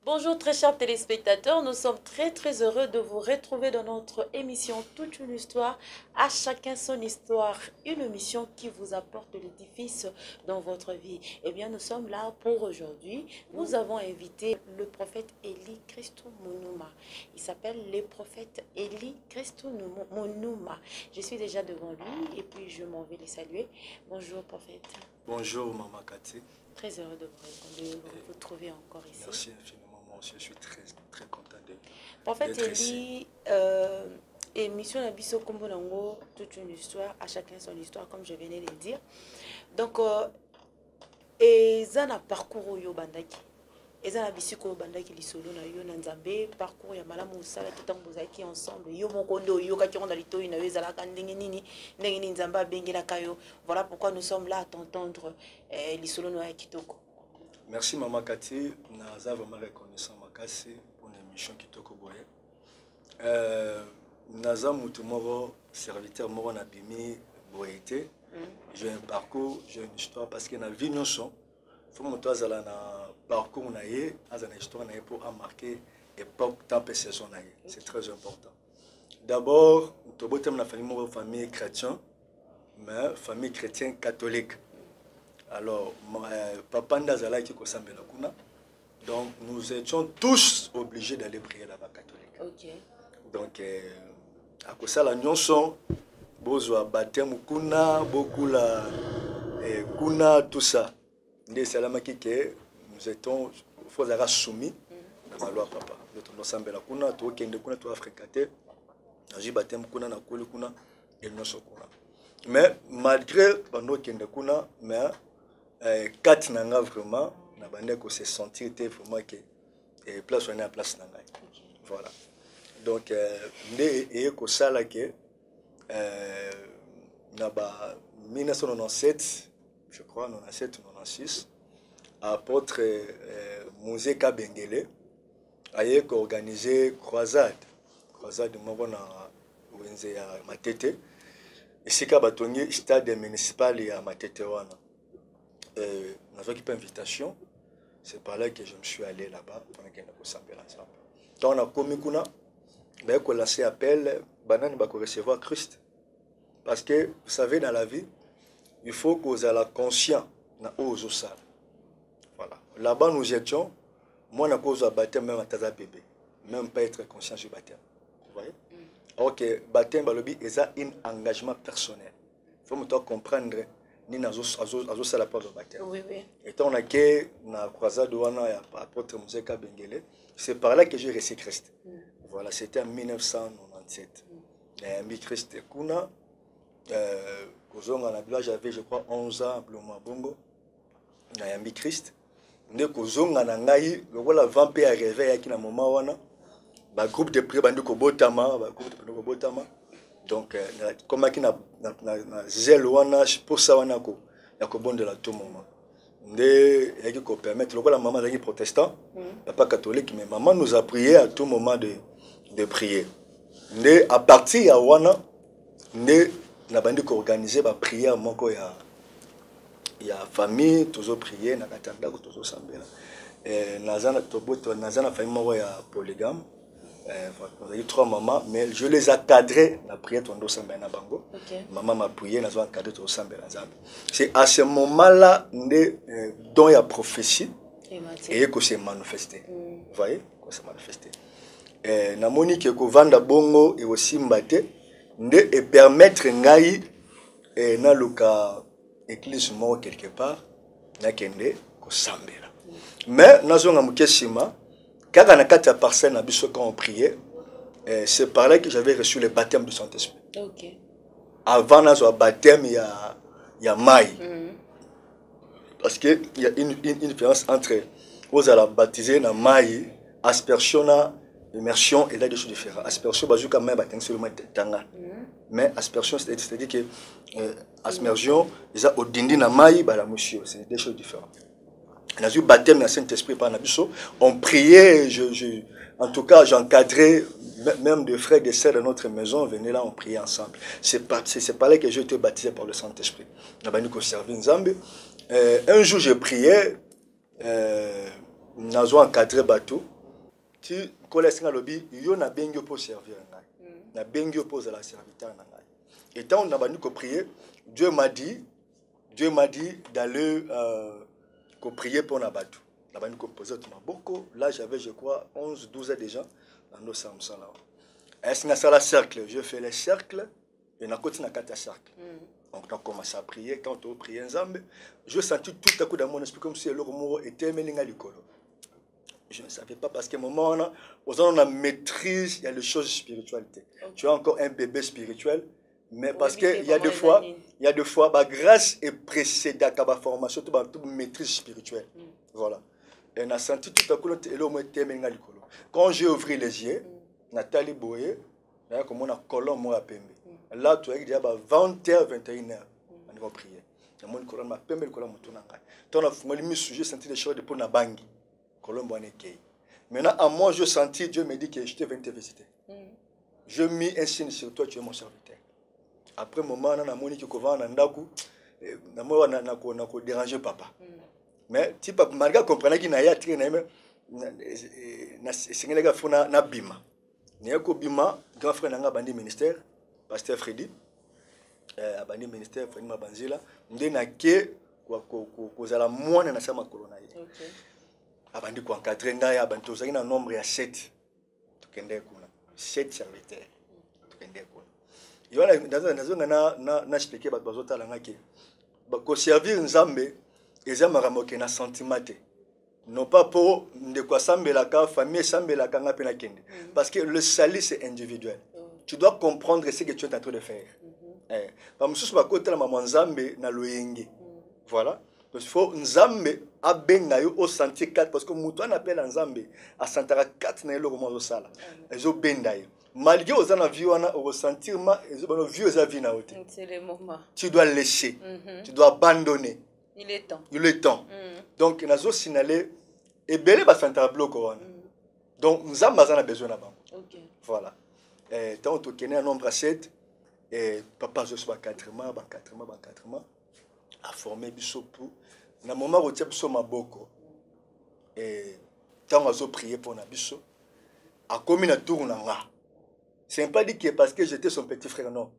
Bonjour très chers téléspectateurs, nous sommes très heureux de vous retrouver dans notre émission Toute une histoire, à chacun son histoire, une émission qui vous apporte l'édifice dans votre vie. Eh bien nous sommes là pour aujourd'hui, nous avons invité le prophète Eli Christou Monuma. Il s'appelle le prophète Eli Christou Monuma. Je suis déjà devant lui et puis je m'en vais les saluer. Bonjour prophète. Bonjour Maman Cathy. Très heureux de vous trouver encore ici. Merci infiniment. Je suis très content de prophète Eli, émission Nabiso Kombonango, toute une histoire, à chacun son histoire, comme je venais de le dire. Donc, et ça na parcours yo bandaki. Et ça na bisiko bandaki lisolo na yo nanzambe parcours ya malamu sala kitambozaki ensemble yo mokondo yo kakironda litoyi na yo ezala kandenge nini ndenge ni nzamba bengela kayo. Voilà pourquoi nous sommes là à t'entendre lisolo no ya kitoko. Merci Maman Cathy, naza vraiment reconnaissant makasi pour l'émission Kitoko Boye. Naza mutu moro serviteur moro na bimi boyete. J'ai un parcours, j'ai une histoire parce que na vie nyonso faut moto azala na parcours na ye, azana histoire na ye pour marquer époque temps et saison na ye. C'est très important. D'abord, to botem na famille chrétienne, mais famille chrétienne catholique. Alors, papa Ndazala qui kosambela kuna. Donc, nous étions tous obligés d'aller prier là-bas catholique. Ok. Donc, à cause de la nyonson, bozo baptême kuna, beaucoup la kuna tout ça. Ndé salama kike, nous étions faut avoir soumis dans la loi papa. Nous sambela kuna, to kende kuna to fréquenter. J'ai baptême kuna na kuli kuna et nous sommes kuna. Mais malgré pendant kende kuna, mais 4 nanga vraiment na bande ko se sentir vraiment que place on est à place nanga. Voilà. Donc ndé et ko sala que na ba 1997 je crois 97 96 apôtre Mouzé Kabengele a organisé croisade moko na wenze ya Matete esika batongi stade municipal ya Matete wana. Nous avons une invitation. C'est par là que je me suis allé là-bas pendant qu'on a ensemble. Donc on a commis qu'on a lancé appel, banane va recevoir Christ. Parce que vous savez dans la vie, il faut que vous soyez conscient na ozo sala. Voilà. Là-bas nous étions, moi na cause baptême même à taza bébé, même pas être conscient du baptême. Vous voyez? OK, baptême balobi est un engagement personnel. Il faut me comprendre. Ni nazo sala pas de baptême. Oui, oui. Et on a que na croisade wana ya apôtre Mouzé Kabengele, c'est par là que j'ai reçu Christ. Voilà, c'était en 1997. Mi Christ kuna kozonga na village j'avais je crois 11 ans Bloma Bongo. Na yambi Christ. Nde kozonga na ngai lokola vampé arrivé ya kina moment wana. Ba groupe de prière bandi ko botama, donc comme qui na zèle wana pour ça wana ko ya ko bonde la tout moment ndé yaki ko permettre lokola maman zaki protestant papa catholique mais maman nous a prié à tout moment de prier ndé à partir ya wana ndé na bandi ko organiser ba prière moko ya famille toujours prier na katanda ko toujours sambela nazana toboto nazana famille moko ya polygame. On a eu 3 mamans, mais je les ai cadrés. La prière, maman m'a prié, nous avons cadré tout ça. C'est à ce moment-là dont il y a prophétie et que c'est manifesté. Vous voyez, que c'est manifesté. Namoni que vanda bongo et aussi mbate et permettre ngai na luka église mo quelque part na kende ko sambela. Mais nazonga mukesima. Quand on a 4 personnes quand on priait, c'est par là que j'avais reçu le baptême du Saint-Esprit. Okay. Avant le baptême, il y a maille. Parce qu'il y a une différence entre vous allez baptiser dans maille, aspersion, immersion et là des choses différentes. Aspersion, bah, quand même, baptême seulement tanga. Mais aspersion, c'est-à-dire que aspersion, ils ont au dindi na maille, bah la monsieur, c'est des choses différentes. Dans le baptême du Saint-Esprit par Nabiso, on priait, en tout cas j'encadrais même des frères et des sœurs de notre maison, on venait là, on priait ensemble. C'est par là que j'ai été baptisé par le Saint-Esprit. Un jour je priais, nous avons encadré bateau, tu connais un lobby, il y a bien pour servir. Na bengi oppose la serviteur. Et tant on a prié, Dieu m'a dit d'aller prier pour Nabatou. Là-bas, nous composons beaucoup. Là, j'avais, je crois, 11, 12 ans déjà dans nos Samsung. Est-ce que c'est cercle? Je fais les cercles et on continue à faire des cercles. Donc, on a commencé à prier. Quand on priait ensemble, je sentis tout à coup dans mon esprit comme si le mot était mené à l'école. Je ne savais pas parce qu'à un moment, on a maîtrise, il y a les choses spiritualité. Okay. Tu as encore un bébé spirituel, mais parce qu'il y a des fois, grâce et précédente à la formation, tu as une maîtrise spirituelle. Voilà. Et on a senti tout à coup, quand j'ai ouvert les yeux, Nathalie Boye, comme on a colonne, moi à Pembe. Là, tu as dit, 20h, 21h, on va prier. Mon colonne m'a Pembe, le colonne m'a tourné. Quand on a fait le sujet, j'ai senti les choses de pour na bangi. Maintenant, à moi, je sentis, Dieu me dit que je t'ai venu te visiter. Je mis un signe sur toi, tu es mon serviteur. Après un moment, on a moni qui couvre en ndaku, on a dérangé papa. Mais si papa malgré comprendre qu'il n'a pas tiré na singelega fona na bima. Ni ko bima, grand frère nanga bandi ministère, pasteur Freddy, bandi ministère Freddy Mabanzila, ndena ke ko zala mwana na sama corona. OK. Abandi ko encadrer ngai abantu ozaki na nombre ya 7 tukende kuna 7 serviteurs tukende kuna yona nazonga na expliquer bato bazotala ngaki ko servir nzambe eza makambo ke na sentiment te non pas pour ndeko asambela ka famille sambela ka ngape na kende parce que le salut c'est individuel. Tu dois comprendre ce que tu es en train de faire. Ba mususu bakotela mama nzambe na loyenge. Voilà. Donc il faut nzambe abenga yo au sentir 4 parce que mutu on appelle nzambe à sentara 4 na yo comme sala ezo benda yo malgré aux ana vie wana au sentir ma ezo bano vie za vie na ote c'est le moment tu dois laisser tu dois abandonner il est temps donc nazo signaler et belé ba sentara bloko wana donc nzambe azana besoin na bango. OK, voilà. Tant to kene nombre 7 et papa zo soit 4 mois a formé biso pour na moment où tu as besoin maboko et tant on a prié pour na biso a commis na tour na nga. C'est pas dit que parce que j'étais son petit frère, non.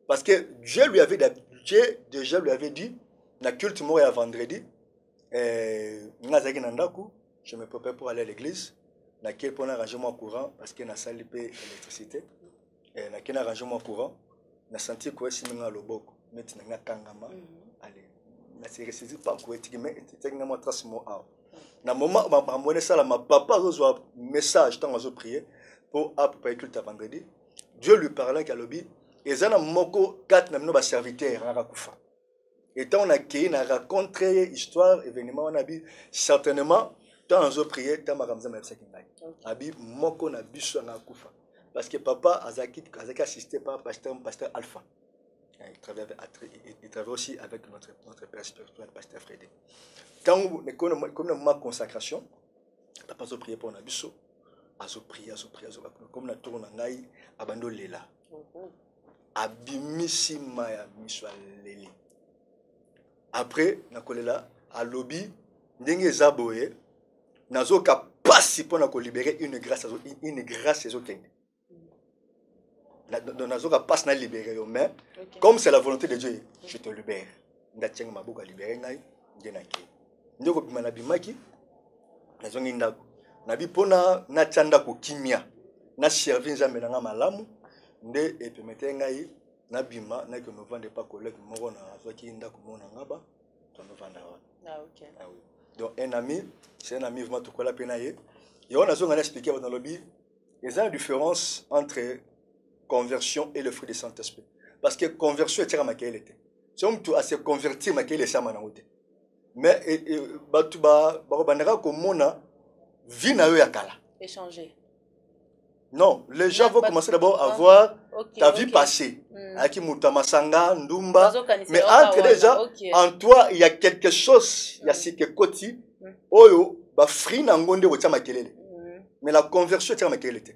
Parce que Dieu déjà lui avait dit na culte moi à vendredi ngazaki na ndaku je me prépare pour aller à l'église na quel point arrangement courant parce que na salle pe électricité et na quel arrangement courant na senti quoi si nga loboko maintenant nga kangama allez na se ressaisi pas ko etiki mais etiki nga trace mo a na moment ma monnaie ça ma papa reçoit message tant on prier pour après culte vendredi Dieu lui parlait qu'à lobby et zana moko 4 na ba serviteur na kufa et tant on a qui na rencontré histoire événement on a dit certainement tant on prier tant makamza merci kingai abi moko na biso na kufa parce que papa azaki assisté par pasteur Alpha. Il travaille aussi avec notre père spirituel, pasteur Freddy. Quand on a ma consacration, papa a prié pour Nabiso, a prié, comme on a tourné en aïe, abandon lela. Abimisi maya miswa leli. Après, na kolela, à lobby, ndenge zaboye, nazo kapasi pour na libérer une grâce aux autres. Nazoka passe na libérer mais comme c'est la volonté de Dieu je te libère ndatianga mabuka libérer ngai ndenaki ndeko bimana bimaki nazongi ndako nabi pona na tanda ko kimia na servir nzambe na malamu nde et permettre ngai na bima na que ne vende pas collègue moko na azoki ndako mona ngaba to no vanda wa. Ah OK, ah oui. Donc un ami c'est un ami vraiment to kola pena ye et on a zonga expliquer dans le lobby il y a une différence entre conversion et le fruit du Saint-Esprit. Parce que conversion est ma qualité. Si on peut se convertir ma qualité ça manauté. Mais batu ba bandera comme mona vie na yo yakala. Échanger. Non, les gens vont commencer d'abord à voir ta vie passée. Aki mutamasanga ndumba. Mais entre les gens en toi il y a quelque chose, il y a ce que koti oyo ba free na ngonde ko ma kelele. Mais la conversion est ma qualité.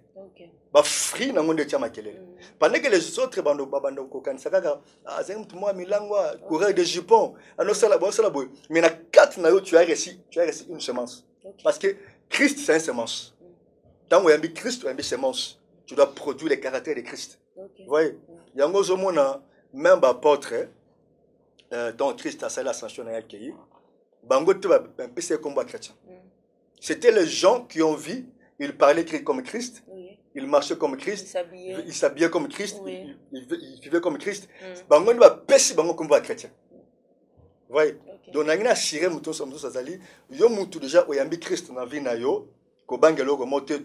Ba free na ngonde tia makelele pendant que les autres bando ko kanisa kaka c'est mtu moi milangwa coureur de jupon alors ça la boy mais na 4 na yo tu as reçu une semence parce que Christ c'est une semence Tant que Christ, tu semence. Tu dois produire les caractères de Christ. Okay. Vous voyez? Il y a un même apôtre, dont Christ a fait l'ascension à l'accueil. Bango, tu vas un peu comme chrétien. C'était les gens qui ont vu, ils parlaient comme Christ, oui. Ils marchaient comme Christ, ils s'habillaient comme Christ, oui. Ils vivaient comme Christ. Bango, tu vas pêcher bango comme chrétien. Vous voyez? Okay. Donc, on a assuré que tu déjà oyambi Christ dans la vie na yo,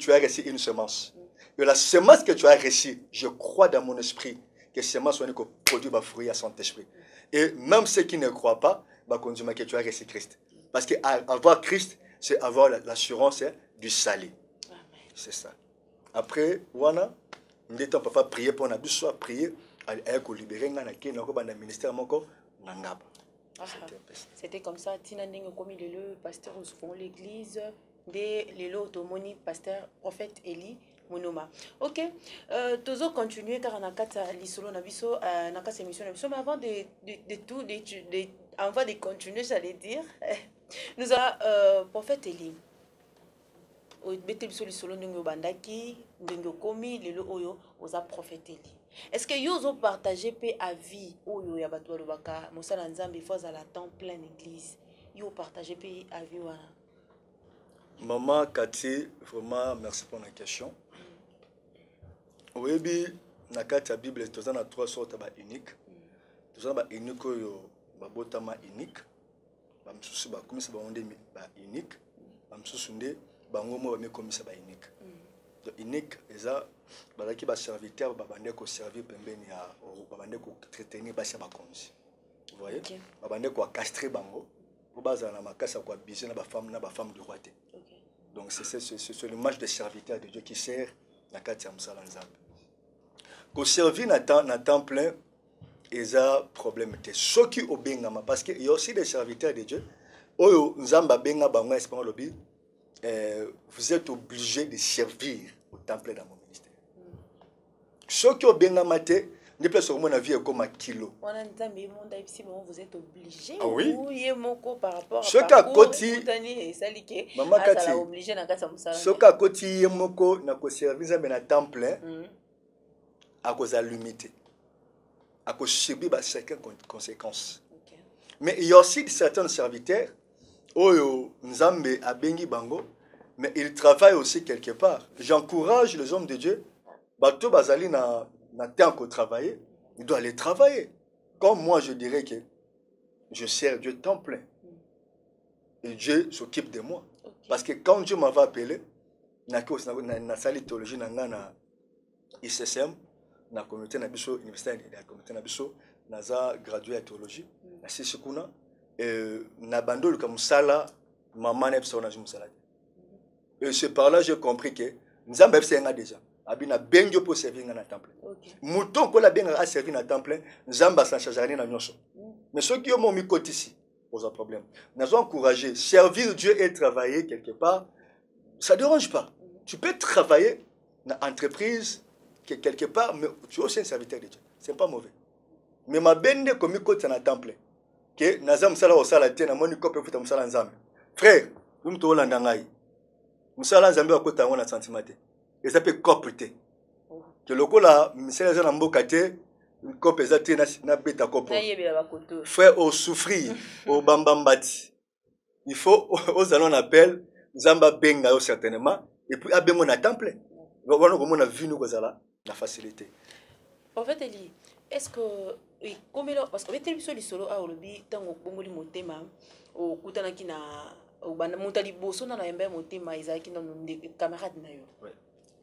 tu as reçu une semence. Et la semence que tu as reçue, je crois dans mon esprit que semence soit produit des fruits à son esprit. Et même ceux qui ne croient pas, conduire que tu as reçu Christ. Parce qu'avoir Christ, c'est avoir l'assurance du salut. C'est ça. Après, wana, on ne peut pas prier pour nous, soit prier à libérer le ministère nangaba. C'était comme ça, Tina Ndenge comme le pasteur au l'église de l'élo automoni pasteur prophète Eli Monoma. OK. Toujours continuer car on a quatre lisolo na biso na quatre émissions na biso mais avant avant de continuer, j'allais dire nous a prophète Eli o bete biso lisolo ndenge bandaki ndenge komi lelo oyo oza prophète Eli. Est-ce que vous avez partagé à vie ou ya bato balobaka mosala nzambe fois à la temps plein église vous partagé à vie wana? Maman Cathy, vraiment merci pour la question. Oui, na kati ya Bible tu as trois sortes ba unique. Tu as ba unique oyo ba botama unique. Ba msusu ba komisa ba onde ba unique. Ba msusu nde bango mo ba me komisa ba unique. Donc unique eza balaki ba serviteur ba bande ko servir pembeni ya ba bande ko traiter ba sa ba konzi. Vous voyez? Okay. Ba bande ko castrer bango. Pour baza na makasa ko abiser na ba femme du roi. Okay. Donc c'est l'image de serviteur de Dieu qui sert na kati ya msala nzambe. Ko servir na temps plein eza problème te. Soki obengama parce que il y a aussi des serviteurs de Dieu. Oyo nzamba benga bango espagnol lobi vous êtes obligé de servir au temps plein dans mon ministère. Soki obengama te ne place au na vie comme un kilo. On a nzambe monda ici bon vous êtes obligé. Ah oui. Ou moko par rapport à soka koti maman kati obligé na kati musala. Soka koti moko na ko servir nzambe na temps plein. À cause de l'humilité, à cause subir certaines conséquences. Okay. Mais il y a aussi certains serviteurs, Oyo Nzambe Abengi Bango, mais ils travaillent aussi quelque part. J'encourage les hommes de Dieu, Bato Bazali na temps qu'on travaille, ils doivent aller travailler. Comme moi, je dirais que je sers Dieu temps plein. Et Dieu s'occupe de moi. Okay. Parce que quand Dieu m'avait appelé, na sali théologie na ICSM, na communauté na biso université na communauté na biso naza gradué en théologie na sisi kuna na bandolo comme sala maman na biso na musala. Et c'est par là j'ai compris que nzambe senga déjà abina benjo pour servir na temple. Mouton ko la benga a servir na temple nzamba sans charger na nyonso. Mais ceux qui ont mis côté ici pose un problème. Nous encourager servir Dieu et travailler quelque part, ça dérange pas. Tu peux travailler dans entreprise quelque part, mais tu es aussi un serviteur de Dieu. Ce n'est pas mauvais. Mais ma bende comme côté na temple, que nazam sala o sala tena moni ko pe futa musala nzambe. Frère, nous to landa ngai. Musala nzambe wa kota ngona sentimate. Et ça peut copter. Que lokola misala za na mboka te, ko peza te na beta kopo. Frère, au souffrir, au bambambati. Il faut aux allons appel nzamba benga yo certainement et puis abengo na temple. Voilà comment on a vu nous kozala la facilité. En fait, Eli, est-ce que oui, comme parce que les sur les solo a olobi tango bongoli motema o kutana kina o bana montali boso na yemba motema izaki na camarade na yo. Oui.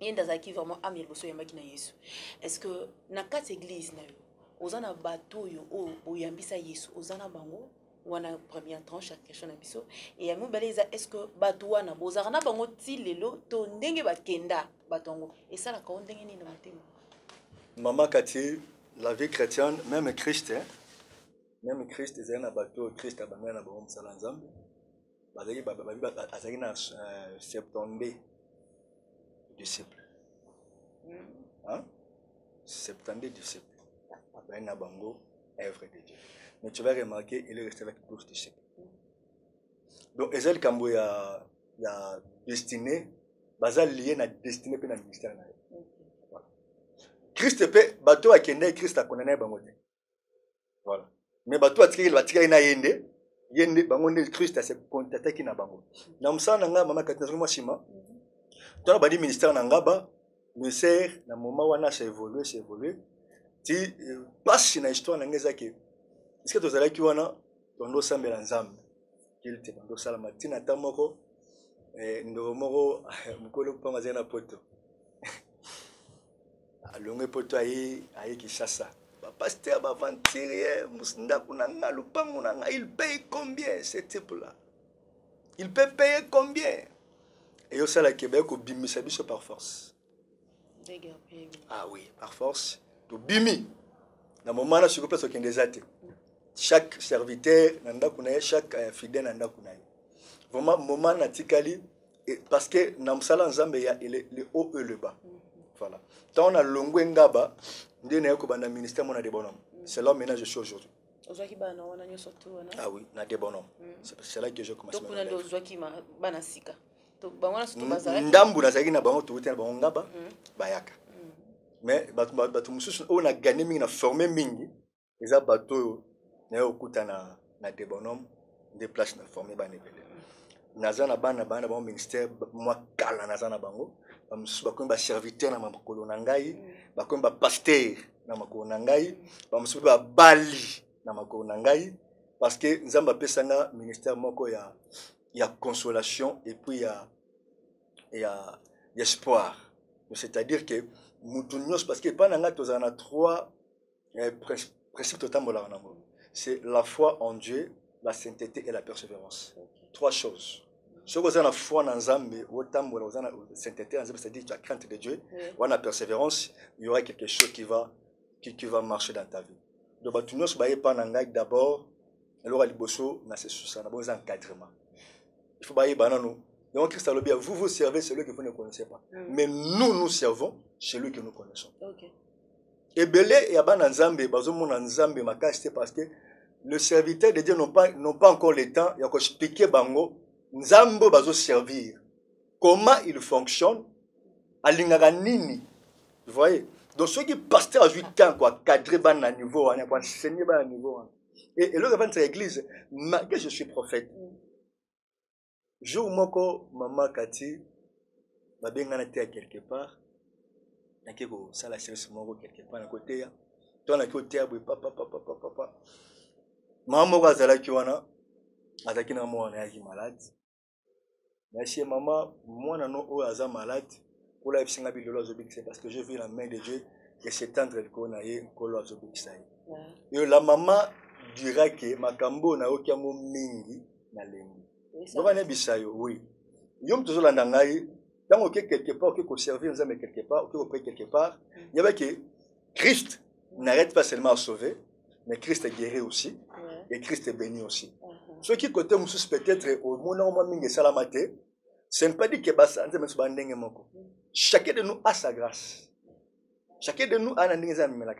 Yenda zaki vraiment amir boso yemba kina Yesu. Est-ce que na quatre églises na yo ozana bato yo o yambisa Yesu ozana bango wana première tranche à question na biso et ya mobeleza est-ce que bato wana bozarana bango ti lelo to ndenge bakenda batongo et ça la ka ndenge ni na motema. Maman Cathy, la vie chrétienne, même Christ, hein, même Christ, c'est un bateau, Christ a bangé na bon salanzambe. Bazali azali na 70 disciples. Hein? 70 disciples. Après na bango œuvre de Dieu. Mais tu vas remarquer, il est resté avec 12 disciples. Donc Ezel Kambo ya destiné baza lié na destinée pe na ministère na ye. Voilà. Christ pe bato akende Christ akona na bango te. Voilà. Mais bato atikaki na yende bango nde Christ a se contacté na bango. Na musana nga mama katina mo sima. Tona bandi ministère na ngaba ministère na moment wana s'est évolué ti passe na histoire na ngezaki. Est-ce que tozalaki wana tondo sambela nzambe qu'il te tondo sala matina tamoko ndo moko mukolo panga zena poto. Alonge poto ayi Kinshasa. Pasteur aventurier musindaku na nga lupangu na nga, il paye combien ce type là? Il peut payer combien? Et au sala Québec au bimi sabiso par force. Ah oui, par force. To bimi. Na moment là sur place aucun des athées. Chaque serviteur nanda kunaye, chaque fidèle nanda kunaye. Vraiment moment natikali parce que na msala nzambe ya le haut et le bas. Voilà. Tant on a longwe ngaba ndene yako banda ministère mona de bonhomme. C'est là maintenant je suis aujourd'hui. Ah oui, na de bonhomme. C'est là que je commence. Donc on a ozwaki bana sika. To bangona surtout bazalaki. Ndambu na zaki na bango to tena bango ngaba bayaka. Mais batu mususu on a gagné mingi na formé mingi. Eza bato na okuta na de bonhomme des places na formé bana belé. Nazana bana bango ministère moi kala nazana bango. Bakomi ba serviteur na makolo na ngai, bakomi ba pasteur na makolo na ngai, bamususu ba bali na makolo na ngai parce que nzamba pesanga ministère moko ya consolation et puis ya espoir. C'est-à-dire que mutunyos parce que pendant nga tozana trois principes totambola na ngo. C'est la foi en Dieu, la sainteté et la persévérance. Trois choses. Si vous avez la foi dans Nzambe, vous avez la sainteté, c'est-à-dire tu as crainte de Dieu, ou la persévérance, il y aura quelque chose qui va marcher dans ta vie. Donc, tu ne vas pas d'abord, alors il faut un encadrement. Il faut que nous. Donc, Christ a dit, vous servez celui que vous ne connaissez pas. Mais nous servons celui que nous connaissons. Et Belé et Aban Nzambe, Nzambe, parce que le serviteur de Dieu n'ont pas encore le temps, il y a encore expliqué Bango. Nzambo bazo servir. Comment il fonctionne? Alingaka nini? Vous voyez? Donc ceux qui pasteur à 8 ans quoi, cadrer ban à niveau, on a enseigner ban à niveau. Et là avant cette église, malgré je suis prophète. Jour moko maman Kati ba benga na terre quelque part. Na keko sala service moko quelque part na côté ya. Toi na côté ya papa. Maman moko azala ki wana azaki na mwana yaki malade. Merci maman, moi non o aza malade. Pour la fsinga bilolo azobikisa parce que je vis la main de Dieu et s'étendre le konaye kolo azobikisa. Et la maman dira que makambo na okiamo mingi na lengi. Donc on est bisayo, oui. Yom toujours la ngai, tant que quelque part que servir nous amener quelque part, que auprès quelque part, il y avait que Christ n'arrête pas seulement à sauver, mais Christ est guéri aussi et Christ est béni aussi. Ceux qui côté Moussous peut-être au moment où salamate, ce n'est pas dit que chacun de nous a sa grâce. Chacun de nous a un ingénieur.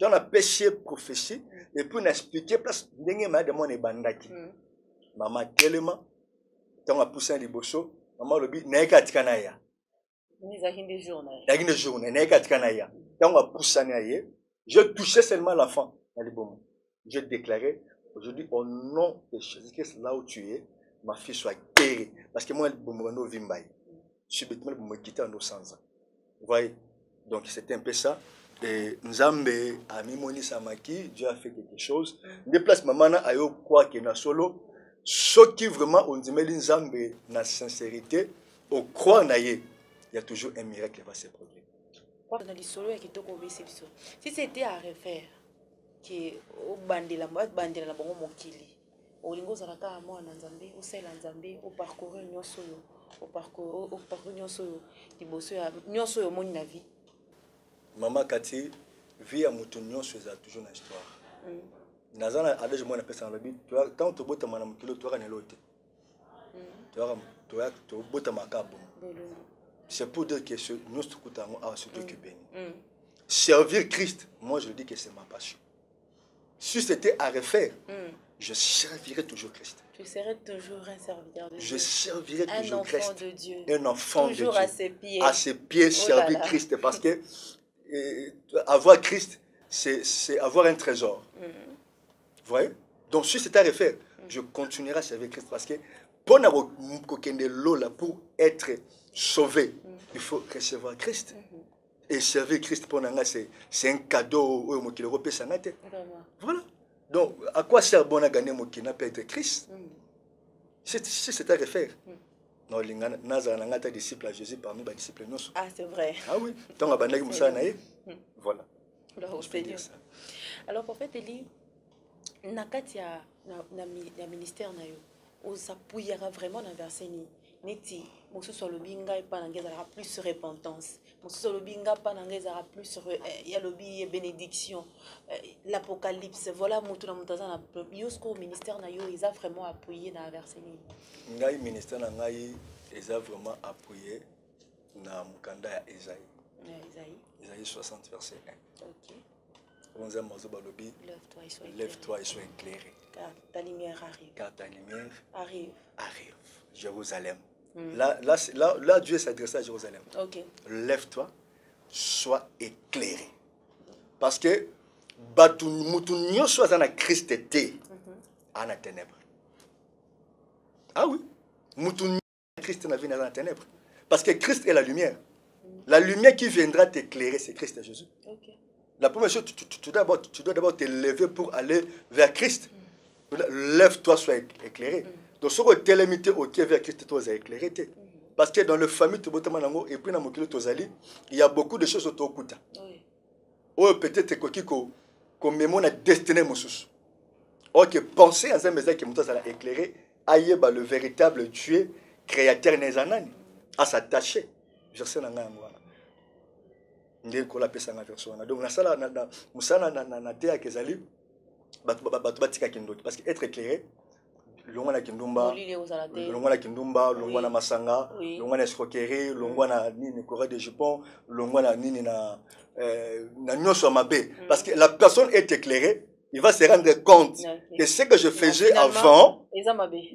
On a péché prophétie et puis on a expliqué place d'ingénieur de mon ebandaki. Maman tellement, on a poussé un liboso, maman le dit n'est qu'à tikanaya. N'agine journée, n'est qu'à tikanaya. On a poussé un aïe. Je touchais seulement l'enfant. Je déclarais. Aujourd'hui, au nom de Jésus-Christ, là où tu es, ma fille soit guérie. Parce que moi, je suis subitement, je me quitter en nos sens. Vous voyez? Donc, c'était un peu ça. Et Nzambe a mis Samaki, Dieu a fait quelque chose. Des places, maman, a eu quoi qu'il y a solo. Ceux qui vraiment ont dit, mais Nzambe, na sincérité, au croire, il y a toujours un miracle qui va se produire. Si c'était à refaire, que au bandela bango mokili olingo zalaka mwana nzambe osela nzambe au parcours nyonso yo au parcours nyonso yo liboso ya nyonso yo moni na vie. Maman Kati vie ya mutu nyonso za toujours na histoire. Nazana avec moi na pesa na bi quand to bota mana mokilo to ka nelote. To bota makabo. C'est pour dire que ce nyonso kutango a se occuper. Servir Christ, moi je dis que c'est ma passion. Si c'était à refaire, je servirai toujours Christ. Tu serais toujours un serviteur de Dieu. Je servirai toujours Christ. Un enfant de Dieu. Un enfant toujours de Dieu. À ses pieds. À ses pieds, Oh servir Christ. Parce que avoir Christ, c'est avoir un trésor. Vous voyez? Donc, si c'est à refaire, je continuerai à servir Christ. Parce que pour être sauvé, il faut recevoir Christ. Et servir Christ pour nous, c'est un cadeau. Voilà. Donc, à quoi sert bon à gagner mon qui n'a pas été Christ? Si c'est à refaire. Non, les disciples à Jésus parmi les disciples. Ah, c'est vrai. Ah oui. Donc, voilà. Alors, prophète Eli, nakati ya ministère na yo, osapouillera vraiment na verset ni neti mosusu lobinga pa na ngeza plus repentance, mosusu lobinga pa na ngeza plus ya lobi bénédiction, l'apocalypse. Voilà mutu na mutaza na yosko ministère na yo eza vraiment appuyé na verset ni. Ngai ministère na ngai eza vraiment appuyé na mukanda ya Isaïe. Isaïe 60 verset 1. OK. Lève-toi et sois éclairé. Car ta lumière arrive. Car ta lumière arrive. Jérusalem. Là, Dieu s'adresse à Jérusalem. OK. Lève-toi, sois éclairé. Parce que batu mutu nyonso za na Christ était en ténèbres. Ah oui. Mutu Christ na vie na ténèbres. Parce que Christ est la lumière. La lumière qui viendra t'éclairer, c'est Christ et Jésus. OK. La première chose, tu dois d'abord te lever pour aller vers Christ. Lève-toi, sois éclairé. Donc, si tu es limité vers Christ, tu es éclairé. Parce que dans le famille, et puis dans le il y a beaucoup de choses autour de toi. Ou peut-être que comme la destinée, ok, pensez à un message qui est éclairé, aïe, le véritable Dieu, créateur, à s'attacher. Je sais pas. Donc parce que être éclairé longwana kindumba longwana masanga longwana escroquerie longwana nini corée de Japon longwana nini na nyoso mabe parce que la personne est éclairée, il va se rendre compte que ce que je faisais avant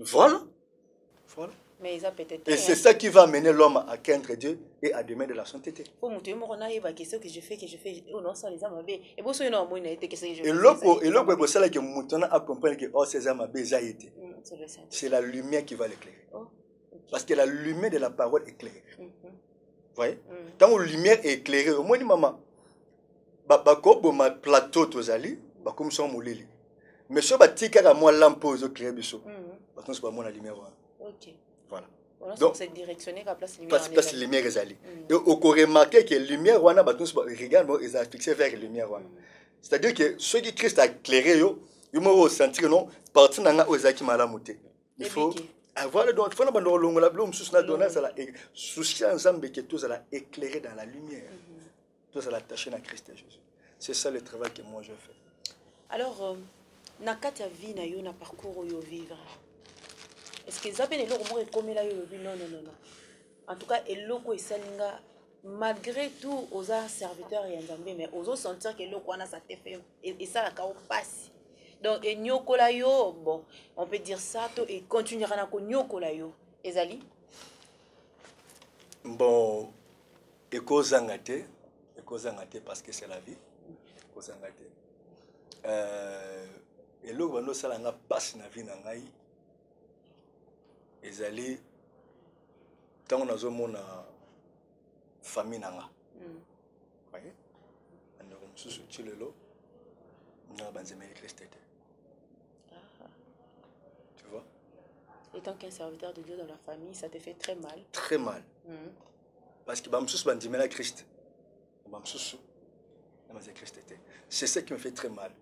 voilà. Mais ils ont peut-être. Et c'est ça qui va amener l'homme à craindre Dieu et à demander de la sainteté. Et c'est la lumière qui va l'éclairer. Parce que la lumière de la parole éclaire. Vous voyez? Quand la lumière est éclairée, au moins, maman, plateau tozali, comme ça, mais si on tika moi lampe aux éclairer biso, parce que moi la lumière. OK. Voilà. Donc c'est directionné à place lumière. Place lumière ezali. Et on remarque que lumière wana batonso regarde ils ont fixé vers lumière wana. C'est-à-dire que ceux qui Christ a éclairé yo mo sentir non parti nanga ozaki malamuté. Il faut avoir donc faut na bando longola blom sous na donner ça la souci ensemble que tous la éclairer dans la lumière. Tous la attacher à Christ et Jésus. C'est ça le travail que moi je fais. Alors nakati ya vie na yo na parcours yo vivre. Est-ce que Zabé est là comme là non. En tout cas, eloko esalinga malgré tout aux serviteurs et Nzambe mais aux autres sentir que eloko wana ça te fait et ça la kao passe. Donc et nyokola yo bon, on peut dire ça to et continuera na ko nyokola yo. Ezali bon eko zangate parce que c'est la vie. Eko zangate. Eloko bando sala nga passe na vie na ngai. Ezali tant on a zomona famille nanga voyez ando mususu chilelo na banzemeli Christ était tu vois étant qu'un serviteur de Dieu dans la famille ça te fait très mal parce que bamsusu banzemeli Christ bamsusu na Christ était c'est ça qui me fait très mal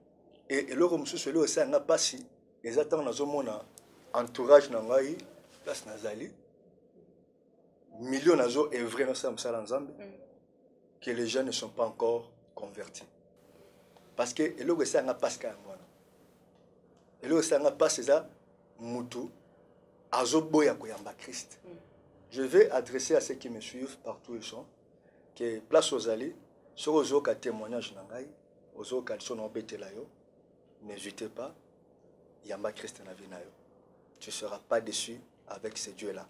et le mususu le aussi nga pasi exactement na zomona entourage na ngai place nazali millions nazo est vrai dans ça ensemble que les gens ne sont pas encore convertis parce que eloko ça nga pascal ngona eloko ça nga passe ça mutu azoboya koyamba Christ. Je vais adresser à ceux qui me suivent partout où ils sont que place aux allées sur aux autres témoignages na ngai aux autres sont embêtés là yo n'hésitez pas Yamba Christ na vie na yo. Tu ne seras pas déçu avec ce Dieu-là.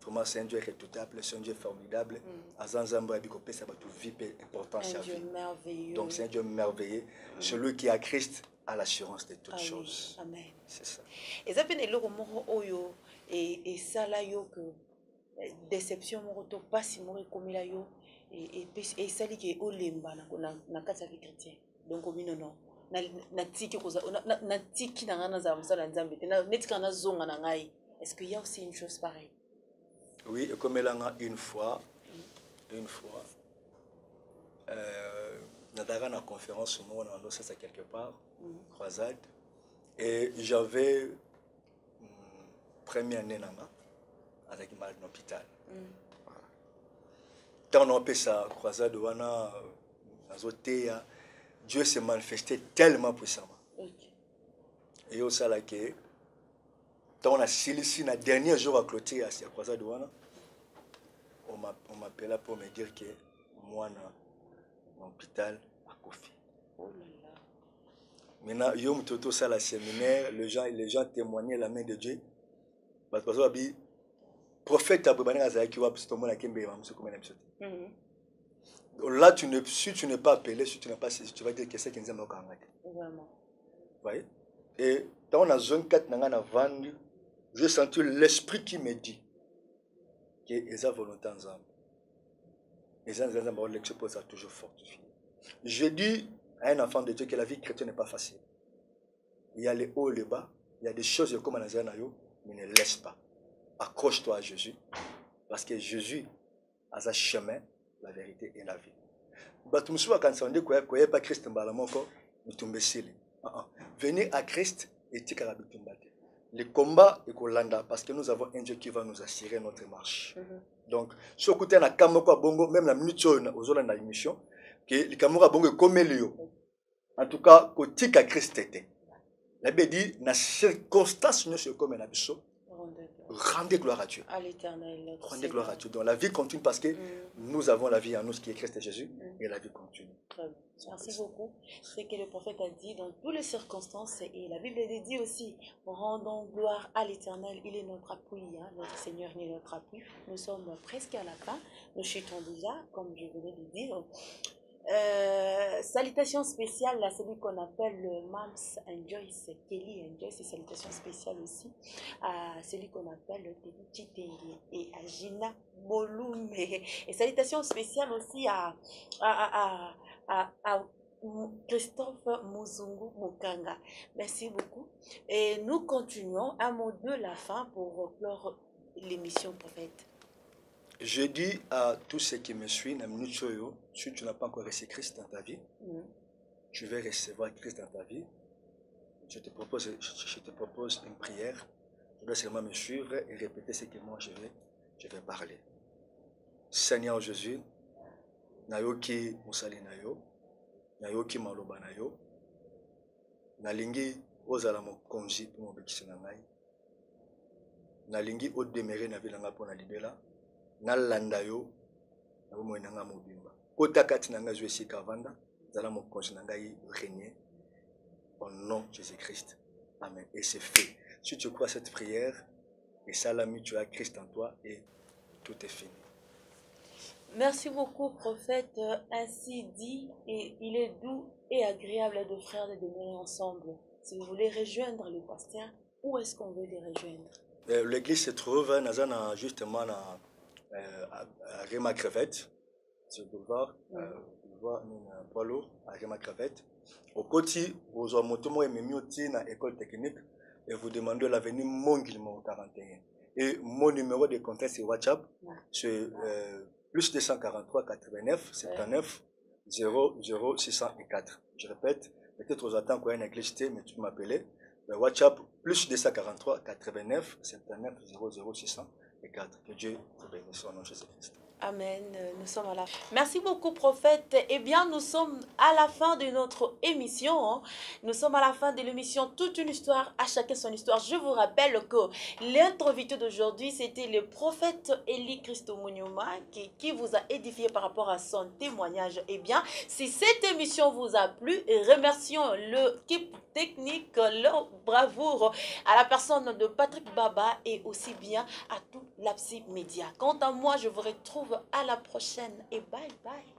Vraiment, c'est un Dieu redoutable, c'est un Dieu formidable. Azanzambo Abikopé, ça va tout vie important un Dieu merveilleux. Donc c'est un Dieu merveilleux. Celui qui a Christ a l'assurance de toutes choses. Amen. C'est ça. Et ça fait le moro oyo et ça là yo que déception moro to pas si moro comme là yo et ça li que olemba na kasa vie chrétien. Donc au non na tiki koza na tiki na ngana za msala nzambe na netika na zonga na ngai. Est-ce qu'il y a aussi une chose pareille? Oui, comme elle a une fois, dans une conférence, on a annoncé ça quelque part, croisade, et j'avais première année avec mal à l'hôpital. Quand on a fait ça, croisade, Dieu s'est manifesté tellement puissamment. Et au ça là que quand on a ici le dernier jour à clôturer à cette croisade, on m'appela pour me dire que moi dans l'hôpital à Kofi. Oh là là. Maintenant, yom toto ça la séminaire, les gens témoignaient la main de Dieu. Parce que prophète abubani azaki wa psto mona kembe wa mso comme là si tu n'es pas appelé, si tu n'es pas saisi, tu vas dire que c'est qu'un zamba kangate. Vraiment. Voyez? Et dans la zone 4 nanga vendu, j'ai senti l'esprit qui me dit que les volonté ensemble. Les ensemble l'expose a toujours fortifié. Je dis à un enfant de Dieu que la vie chrétienne n'est pas facile. Il y a les hauts, les bas, il y a des choses comme Anazanayo, mais ne laisse pas. Accroche-toi à Jésus, parce que Jésus a sa chemin, la vérité et la vie. Pas Christ venez à Christ et le combat est Kolanda parce que nous avons un Dieu qui va nous assurer notre marche. Donc, ce côté na kamoko bongo même la minute aux na émission que le kamoko bongo comme Léo. En tout cas, côté à Christ était. La Bible dit na circonstance ne se comme un abisso. Rendez gloire à Dieu. À l'éternel. Rendez gloire à Dieu. Donc la vie continue parce que nous avons la vie en nous qui est Christ et Jésus et la vie continue. Très bien. Merci beaucoup. C'est que le prophète a dit dans toutes les circonstances et la Bible dit aussi rendons gloire à l'éternel. Il est notre appui. Hein? Notre Seigneur est notre appui. Nous sommes presque à la fin. Nous chutons déjà, comme je venais de dire. Salutations spéciales à celui qu'on appelle le Mams Joyce, Kelly Joyce, et salutations spéciales aussi à celui qu'on appelle le Teddy et à Gina Molume. Et salutations spéciales aussi à Christophe Muzungu Mukanga. Merci beaucoup. Et nous continuons un mot de la fin pour clore l'émission prophète. Je dis à tous ceux qui me suivent, si tu n'as pas encore reçu Christ dans ta vie, tu veux recevoir Christ dans ta vie. Je te propose une prière. Tu dois seulement me suivre et répéter ce que moi je vais parler. Seigneur Jésus, nayoki musali nayo, nayoki maloba nayo, nalingi ozala mokonzi pour mobekisi na ngai, nalingi odemere na vie na nga pona libela. Nalanda yo na bomoi nanga mobimba kota kati nanga zo esika vanda zala mokonzi nanga yi régner au nom de Jésus-Christ. Amen. Et c'est fait. Si tu crois cette prière et salami, tu as Christ en toi et tout est fini. Merci beaucoup prophète, ainsi dit, et il est doux et agréable de frères de demeurer ensemble. Si vous voulez rejoindre le pasteur, où est-ce qu'on veut les rejoindre? L'église se trouve justement à Réma Crevette, c'est le boulevard, poids lourd à Réma Crevette. Au côté, vous avez moto et memioti na école technique et vous demandez l'avenue Mongilmo 41. Et mon numéro de contact c'est WhatsApp, c'est plus 243 89 79 00 604. Je répète, peut-être aux attentes qu'on a une église, mais tu m'appelais. WhatsApp plus 243 89 79 00 604. Que Dieu te bénisse au nom de Jésus-Christ. Amen. Nous sommes à la fin. Merci beaucoup, prophète. Eh bien, nous sommes à la fin de notre émission. Nous sommes à la fin de l'émission Toute une histoire, à chacun son histoire. Je vous rappelle que l'invité d'aujourd'hui, c'était le prophète Eli Christo Mounioma qui vous a édifié par rapport à son témoignage. Eh bien, si cette émission vous a plu, remercions l'équipe technique, leur bravoure, à la personne de Patrick Baba et aussi bien à tout l'Absi Média. Quant à moi, je vous retrouve à la prochaine et bye bye.